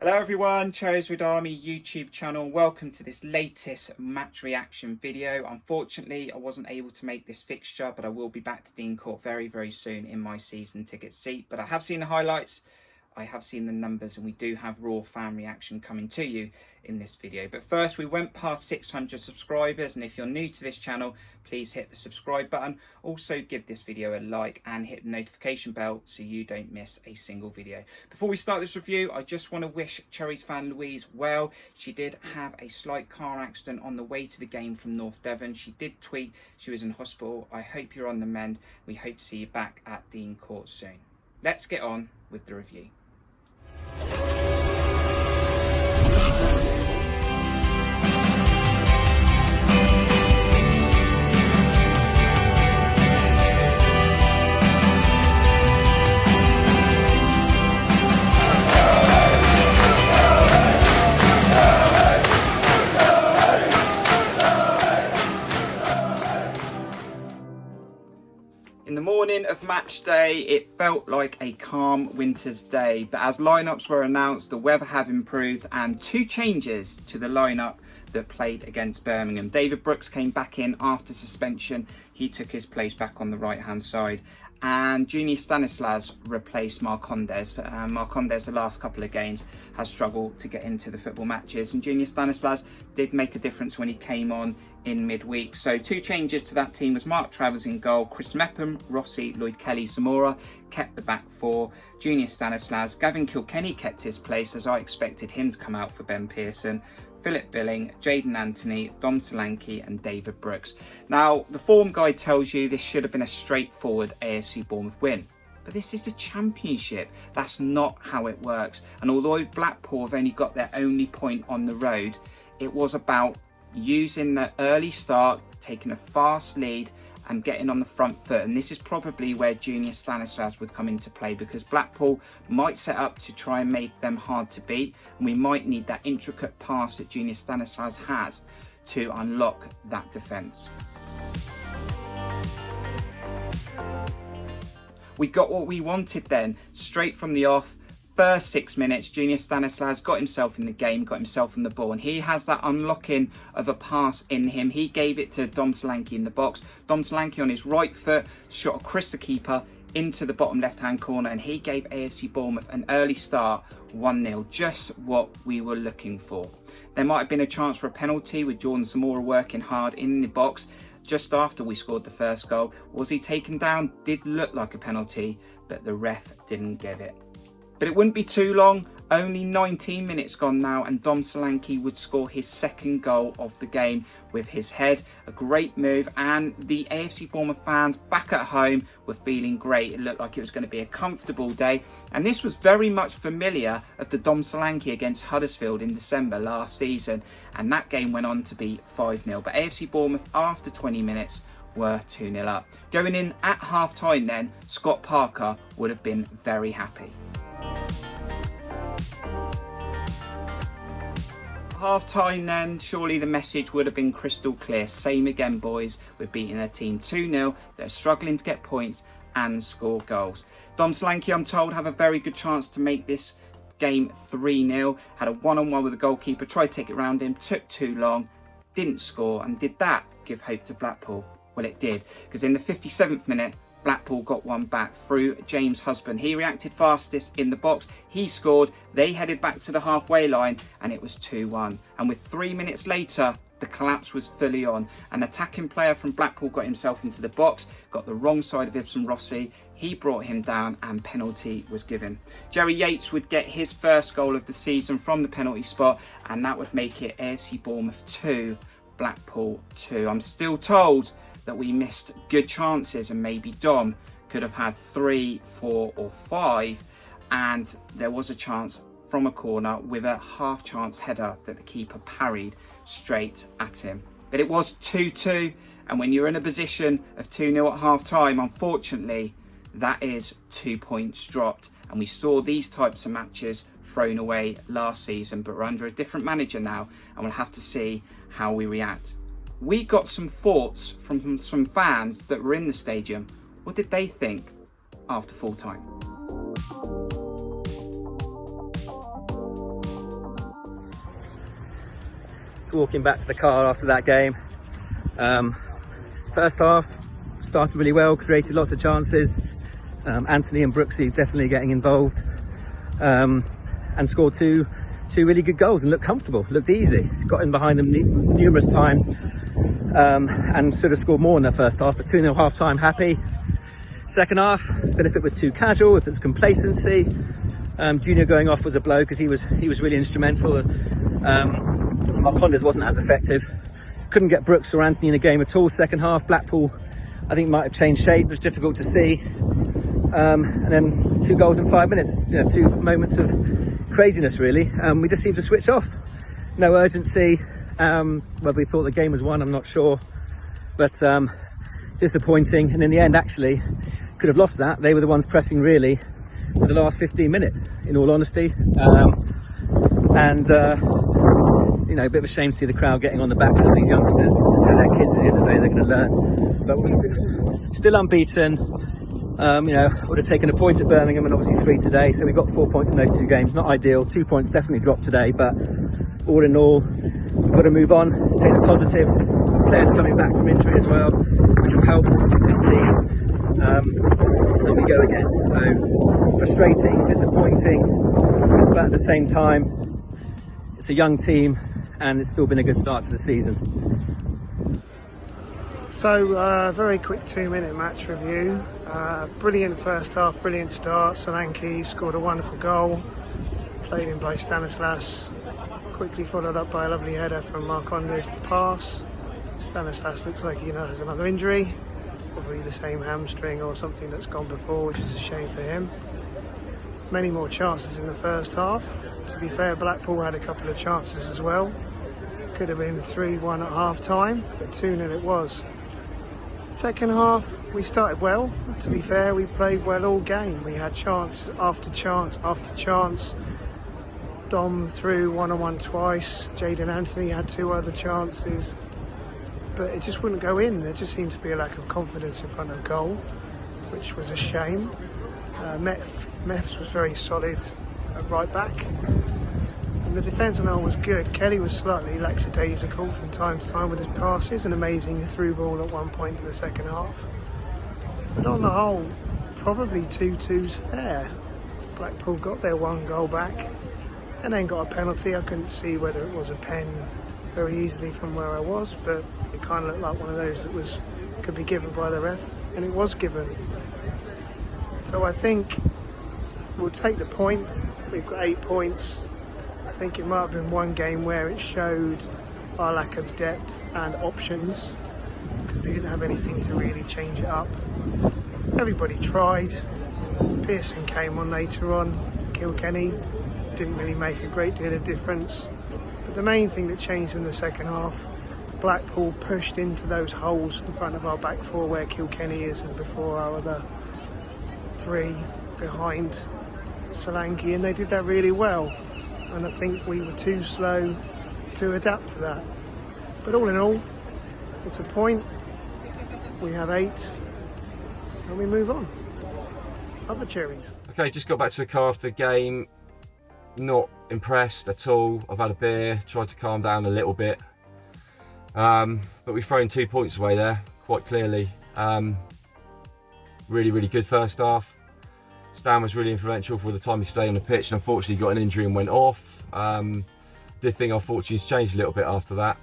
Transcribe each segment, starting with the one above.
Hello everyone, Cherries with Army YouTube channel. Welcome to this latest match reaction video. Unfortunately, I wasn't able to make this fixture, but I will be back to Dean Court very soon in my season ticket seat. But I have seen the highlights, I have seen the numbers, and we do have raw fan reaction coming to you in this video. But first, we went past 600 subscribers, and if you're new to this channel, please hit the subscribe button. Also give this video a like and hit the notification bell so you don't miss a single video. Before we start this review, I just want to wish Cherries fan Louise well. She did have a slight car accident on the way to the game from North Devon. She did tweet she was in hospital. I hope you're on the mend. We hope to see you back at Dean Court soon. Let's get on with the review. In the morning of match day, it felt like a calm winter's day, but as lineups were announced, the weather have improved and two changes to the lineup that played against Birmingham. David Brooks came back in after suspension. He took his place back on the right hand side, and Junior Stanislas replaced Marcondes. Marcondes, the last couple of games, has struggled to get into the football matches, and Junior Stanislas did make a difference when he came on in midweek. So two changes to that team was Mark Travers in goal, Chris Mepham, Rossi, Lloyd Kelly, Zamora kept the back four, Junior Stanislas, Gavin Kilkenny kept his place as I expected him to come out for Ben Pearson, Philip Billing, Jaden Anthony, Dom Solanke and David Brooks. Now, the form guide tells you this should have been a straightforward Afc Bournemouth win. But this is a championship. That's not how it works. And although Blackpool have only got their only point on the road, it was about using the early start, taking a fast lead and getting on the front foot. And this is probably where Junior Stanislas would come into play, because Blackpool might set up to try and make them hard to beat, and we might need that intricate pass that Junior Stanislas has to unlock that defence. We got what we wanted then, straight from the off. First 6 minutes, Junior Stanislas got himself in the game, got himself on the ball, and he has that unlocking of a pass in him. He gave it to Dom Solanke in the box. Dom Solanke on his right foot shot across the keeper into the bottom left-hand corner, and he gave Afc Bournemouth an early start, 1-0, just what we were looking for. There might have been a chance for a penalty with Jordan Zamora working hard in the box just after we scored the first goal. Was he taken down? Did look like a penalty, but the ref didn't give it. But it wouldn't be too long, only 19 minutes gone now, and Dom Solanke would score his second goal of the game with his head. A great move, and the Afc Bournemouth fans back at home were feeling great. It looked like it was going to be a comfortable day, and this was very much familiar of the Dom Solanke against Huddersfield in December last season, and that game went on to be 5-0. But Afc Bournemouth, after 20 minutes, were 2-0 up. Going in at half-time then, Scott Parker would have been very happy. Half time then, surely the message would have been crystal clear. Same again, boys. We're beating a team 2-0. They're struggling to get points and score goals. Dom Solanke, I'm told, have a very good chance to make this game 3-0. Had a one-on-one with the goalkeeper, tried to take it round him, took too long, didn't score. And did that give hope to Blackpool? Well, it did, because in the 57th minute, Blackpool got one back through James Husband. He reacted fastest in the box. He scored. They headed back to the halfway line, and it was 2-1. And with 3 minutes later, the collapse was fully on. An attacking player from Blackpool got himself into the box, got the wrong side of Ibsen Rossi. He brought him down, and penalty was given. Jerry Yates would get his first goal of the season from the penalty spot, and that would make it Afc Bournemouth 2, Blackpool 2. I'm still told that we missed good chances, and maybe Dom could have had 3, 4 or 5, and there was a chance from a corner with a half chance header that the keeper parried straight at him. But it was 2-2, and when you're in a position of 2-0 at half time, unfortunately that is 2 points dropped, and we saw these types of matches thrown away last season, but we're under a different manager now, and we'll have to see how we react. We got some thoughts from some fans that were in the stadium. What did they think after full time? walking back to the car after that game. First half started really well, created lots of chances. Anthony and Brooksy definitely getting involved, and scored two really good goals and looked comfortable, looked easy. Got in behind them numerous times, and should have scored more in the first half, but 2-0 half time, happy. Second half, don't know if it was too casual, if it's complacency. Junior going off was a blow because he was really instrumental. Marcondes wasn't as effective. Couldn't get Brooks or Anthony in the game at all. Second half, Blackpool, I think, might have changed shape. It was difficult to see. And then 2 goals in 5 minutes. 2 moments of craziness, really. We just seemed to switch off. No urgency. Whether we thought the game was won, I'm not sure. But disappointing. And in the end, actually, could have lost that. They were the ones pressing, really, for the last 15 minutes, in all honesty. A bit of a shame to see the crowd getting on the backs of these youngsters. They're kids at the end of the day, they're going to learn. But we're still unbeaten. Would have taken a point at Birmingham and obviously 3 today. So we got 4 points in those 2 games. Not ideal. 2 points definitely dropped today. But all in all, we've got to move on, take the positives. Players coming back from injury as well, which will help this team. And we go again. So frustrating, disappointing, but at the same time, it's a young team and it's still been a good start to the season. So very quick 2-minute match review. Brilliant first half, brilliant start. Solanke scored a wonderful goal, played in by Stanislas, quickly followed up by a lovely header from Marcondes' pass. Stanislas looks like he has another injury, probably the same hamstring or something that's gone before, which is a shame for him. Many more chances in the first half. To be fair, Blackpool had a couple of chances as well. Could have been 3-1 at half time, but 2-0 it was. Second half, we started well. To be fair, we played well all game. We had chance after chance after chance. Dom threw 1-on-1 twice. Jaden Anthony had 2 other chances, but it just wouldn't go in. There just seemed to be a lack of confidence in front of goal, which was a shame. Meths was very solid at right back. And the defence on all was good. Kelly was slightly lackadaisical from time to time with his passes, an amazing through ball at one point in the second half. But on the whole, probably 2-2's fair. Blackpool got their 1 goal back and then got a penalty. I couldn't see whether it was a pen very easily from where I was, but it kind of looked like one of those that could be given by the ref, and it was given. So I think we'll take the point. We've got 8 points. I think it might have been one game where it showed our lack of depth and options, because we didn't have anything to really change it up. Everybody tried. Pearson came on later on. Kilkenny didn't really make a great deal of difference. But the main thing that changed in the second half, Blackpool pushed into those holes in front of our back 4 where Kilkenny is, and before our other 3 behind Solanke, and they did that really well. And I think we were too slow to adapt to that. But all in all, it's a point. We have 8, and we move on. Up the Cherries. Okay, just got back to the car after the game. Not impressed at all. I've had a beer, tried to calm down a little bit. But we've thrown 2 points away there, quite clearly. Really, really good first half. Stan was really influential for the time he stayed on the pitch, and unfortunately got an injury and went off. Did think our fortunes changed a little bit after that.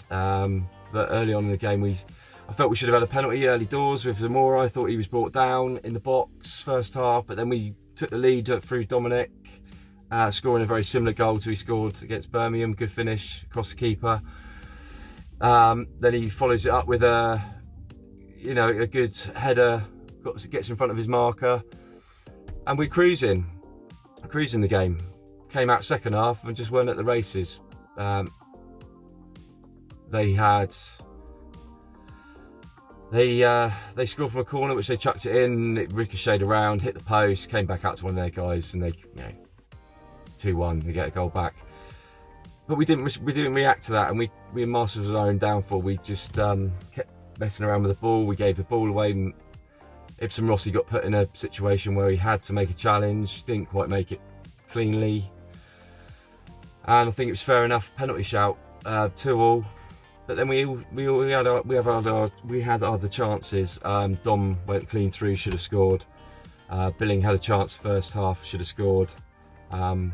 But early on in the game, I felt we should have had a penalty early doors with Zamora. I thought he was brought down in the box first half, but then we took the lead through Dominic, scoring a very similar goal to he scored against Birmingham. Good finish across the keeper. Then he follows it up with a good header, gets in front of his marker, and we're cruising the game. Came out second half and just weren't at the races. They scored from a corner, which they chucked it in. It ricocheted around, hit the post, came back out to one of their guys, and they 2-1. They get a goal back. But we didn't react to that, and we were masters of our own downfall. We just kept messing around with the ball. We gave the ball away, and Ibsen Rossi got put in a situation where he had to make a challenge, didn't quite make it cleanly, and I think it was fair enough penalty shout. 2-2, but then we had other chances. Dom went clean through, should have scored. Billing had a chance first half, should have scored. I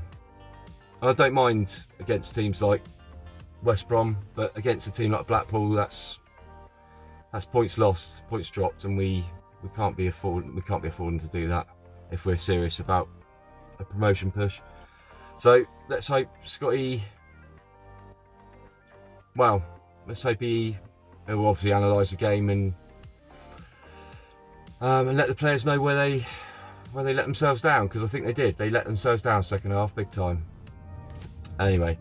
don't mind against teams like West Brom, but against a team like Blackpool, that's points lost, points dropped, and we can't be affording to do that if we're serious about a promotion push. So let's hope Scotty. Well, let's hope he will obviously analyse the game and let the players know where they let themselves down, because I think they did. They let themselves down second half, big time. Anyway,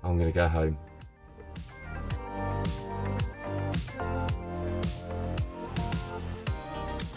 I'm going to go home.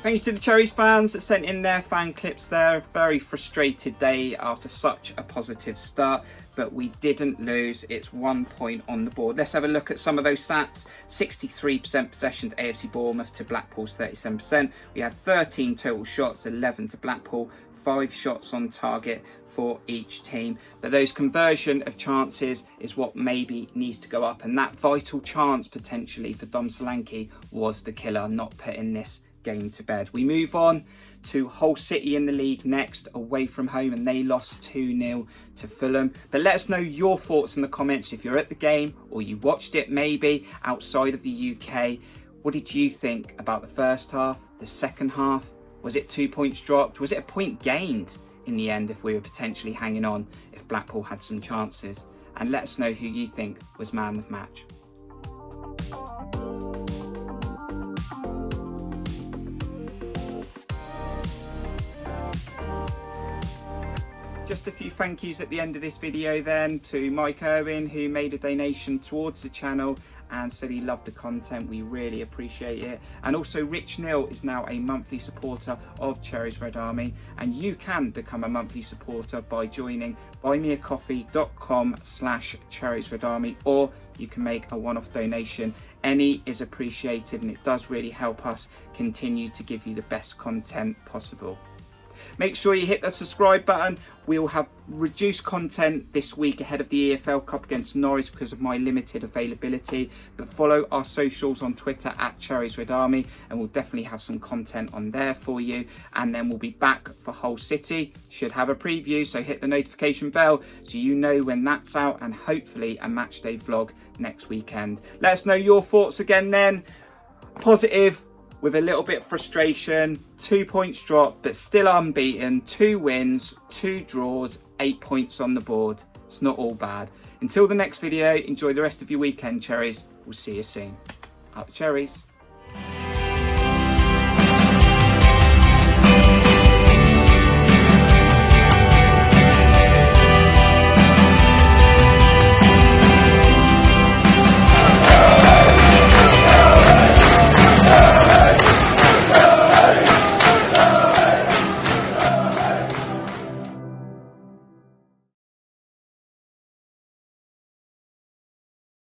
Thank you to the Cherries fans that sent in their fan clips there. A very frustrated day after such a positive start, but we didn't lose. It's 1 point on the board. Let's have a look at some of those stats. 63% possession to AFC Bournemouth to Blackpool's 37%. We had 13 total shots, 11 to Blackpool, 5 shots on target for each team. But those conversion of chances is what maybe needs to go up, and that vital chance potentially for Dom Solanke was the killer, not putting this game to bed. We move on to Hull City in the league next, away from home, and they lost 2-0 to Fulham. But let us know your thoughts in the comments if you're at the game or you watched it maybe outside of the UK. What did you think about the first half, the second half? Was it 2 points dropped? Was it a point gained in the end if we were potentially hanging on, if Blackpool had some chances? And let us know who you think was man of the match. Just a few thank yous at the end of this video then to Mike Irwin, who made a donation towards the channel and said he loved the content. We really appreciate it. And also Rich Neal is now a monthly supporter of Cherries Red Army, and you can become a monthly supporter by joining buymeacoffee.com/Cherries Red Army, or you can make a one-off donation. Any is appreciated, and it does really help us continue to give you the best content possible. Make sure you hit the subscribe button. We'll have reduced content this week ahead of the EFL Cup against Norwich because of my limited availability. But follow our socials on Twitter at Cherries Red Army, and we'll definitely have some content on there for you. And then we'll be back for Hull City. Should have a preview, so hit the notification bell so you know when that's out, and hopefully a match day vlog next weekend. Let us know your thoughts again then. Positive, with a little bit of frustration, 2 points dropped, but still unbeaten, 2 wins, 2 draws, 8 points on the board. It's not all bad. Until the next video, enjoy the rest of your weekend, Cherries. We'll see you soon. Up the Cherries.